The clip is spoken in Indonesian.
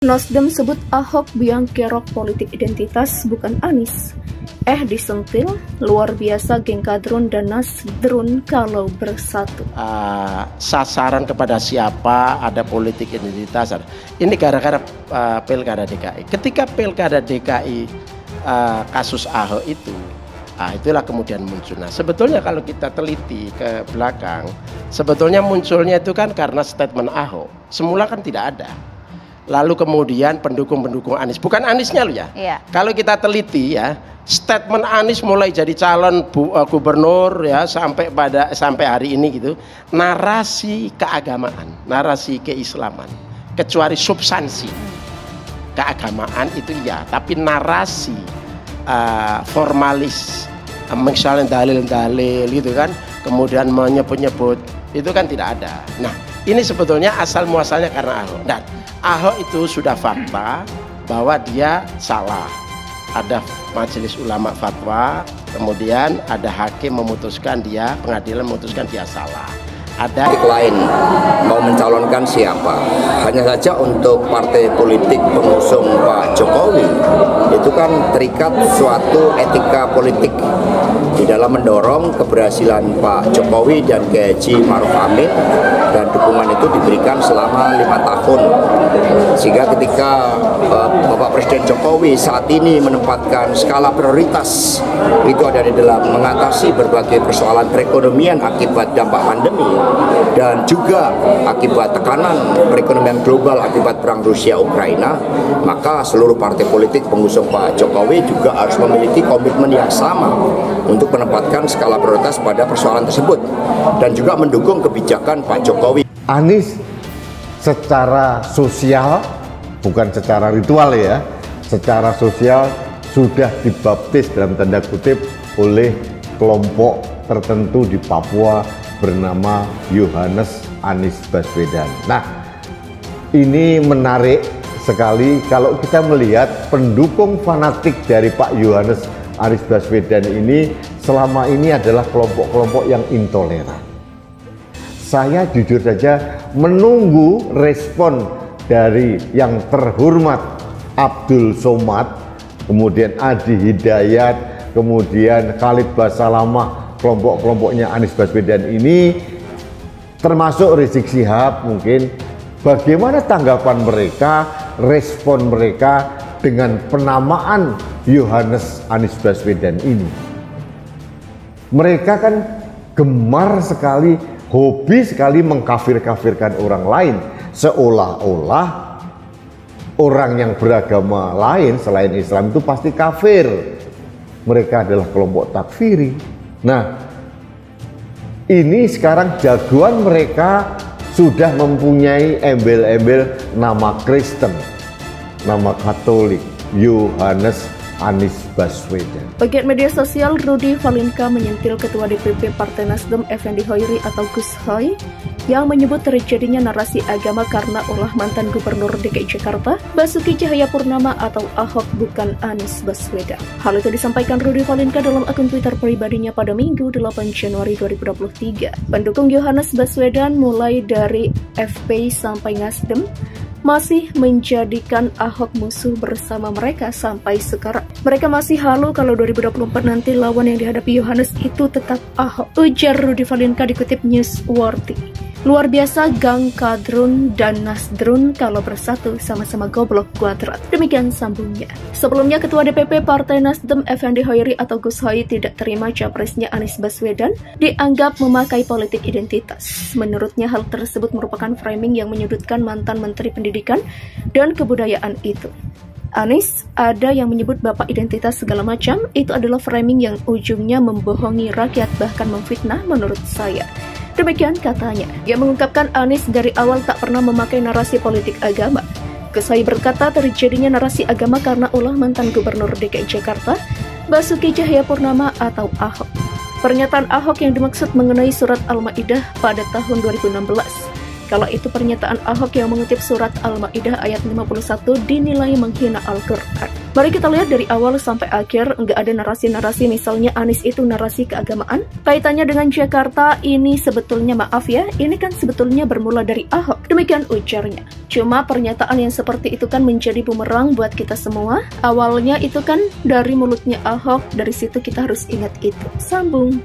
Nasdem sebut Ahok biang kerok politik identitas, bukan Anies. Disentil, luar biasa geng kadrun dan nasdrun kalau bersatu. Sasaran kepada siapa, ada politik identitas. Ini gara-gara Pilkada DKI. Ketika Pilkada DKI kasus Ahok itu, itulah kemudian muncul. Nah, sebetulnya kalau kita teliti ke belakang, sebetulnya munculnya itu kan karena statement Ahok. Semula kan tidak ada. Lalu kemudian pendukung-pendukung Anies, bukan Aniesnya loh ya. Iya. Kalau kita teliti ya, statement Anies mulai jadi calon gubernur ya sampai hari ini gitu, narasi keagamaan, narasi keislaman, kecuali substansi keagamaan itu ya, tapi narasi formalis, misalnya dalil-dalil gitu kan, kemudian menyebut-nyebut itu kan tidak ada. Nah, ini sebetulnya asal muasalnya karena Ahok. Dan Ahok itu sudah fakta bahwa dia salah. Ada majelis ulama fatwa, kemudian ada hakim memutuskan dia, pengadilan memutuskan dia salah. Ada lain mau mencalonkan siapa, hanya saja untuk partai politik pengusung Pak Jokowi itu kan terikat suatu etika politik di dalam mendorong keberhasilan Pak Jokowi dan Kiai Haji Ma'ruf Amin, dan dukungan itu diberikan selama 5 tahun, sehingga ketika Bapak Presiden Jokowi saat ini menempatkan skala prioritas itu ada di dalam mengatasi berbagai persoalan perekonomian akibat dampak pandemi dan juga akibat tekanan perekonomian global akibat perang Rusia-Ukraina, maka seluruh partai politik pengusung Pak Jokowi juga harus memiliki komitmen yang sama untuk menempatkan skala prioritas pada persoalan tersebut dan juga mendukung kebijakan Pak Jokowi. Anies secara sosial, bukan secara ritual ya, secara sosial sudah dibaptis dalam tanda kutip oleh kelompok tertentu di Papua bernama Yohanes Anies Baswedan. Nah, ini menarik sekali kalau kita melihat pendukung fanatik dari Pak Yohanes Anies Baswedan ini selama ini adalah kelompok-kelompok yang intoleran. Saya jujur saja menunggu respon dari yang terhormat Abdul Somad, kemudian Adi Hidayat, kemudian Khalid Basalamah, kelompok-kelompoknya Anies Baswedan ini, termasuk Rizik Syihab mungkin, bagaimana tanggapan mereka, respon mereka dengan penamaan Yohanes Anies Baswedan ini. Mereka kan gemar sekali, hobi sekali mengkafir-kafirkan orang lain, seolah-olah orang yang beragama lain selain Islam itu pasti kafir. Mereka adalah kelompok takfiri. Nah, ini sekarang jagoan mereka sudah mempunyai embel-embel nama Kristen, nama Katolik, Yohanes Anies Baswedan. Pegiat media sosial Rudy Valinka menyentil Ketua DPP Partai Nasdem Effendi Hoiri atau Gus Hoy yang menyebut terjadinya narasi agama karena ulah mantan Gubernur DKI Jakarta Basuki Cahayapurnama atau Ahok, bukan Anies Baswedan. Hal itu disampaikan Rudy Valinka dalam akun Twitter pribadinya pada Minggu 8 Januari 2023. Pendukung Yohanes Baswedan mulai dari FP sampai Nasdem masih menjadikan Ahok musuh bersama mereka sampai sekarang. Mereka masih halu kalau 2024 nanti lawan yang dihadapi Yohanes itu tetap Ahok, ujar Rudy Valinka dikutip Newsworthy. Luar biasa gang kadrun dan nasdrun kalau bersatu sama-sama goblok kuadrat. Demikian sambungnya. Sebelumnya Ketua DPP Partai Nasdem Effendi Hoiri atau Gus Hoy tidak terima capresnya Anies Baswedan dianggap memakai politik identitas. Menurutnya hal tersebut merupakan framing yang menyudutkan mantan Menteri Pendidikan dan Kebudayaan itu. Anies ada yang menyebut bapak identitas segala macam, itu adalah framing yang ujungnya membohongi rakyat bahkan memfitnah menurut saya. Demikian katanya. Dia mengungkapkan Anies dari awal tak pernah memakai narasi politik agama. Gus Hoy berkata terjadinya narasi agama karena ulah mantan Gubernur DKI Jakarta Basuki Cahayapurnama atau Ahok. Pernyataan Ahok yang dimaksud mengenai surat Al-Maidah pada tahun 2016. Kala itu pernyataan Ahok yang mengutip surat Al-Maidah ayat 51 dinilai menghina Al-Quran. Mari kita lihat dari awal sampai akhir, nggak ada narasi-narasi misalnya Anies itu narasi keagamaan. Kaitannya dengan Jakarta ini sebetulnya, maaf ya, ini kan sebetulnya bermula dari Ahok. Demikian ujarnya. Cuma pernyataan yang seperti itu kan menjadi bumerang buat kita semua. Awalnya itu kan dari mulutnya Ahok, dari situ kita harus ingat itu. Sambung.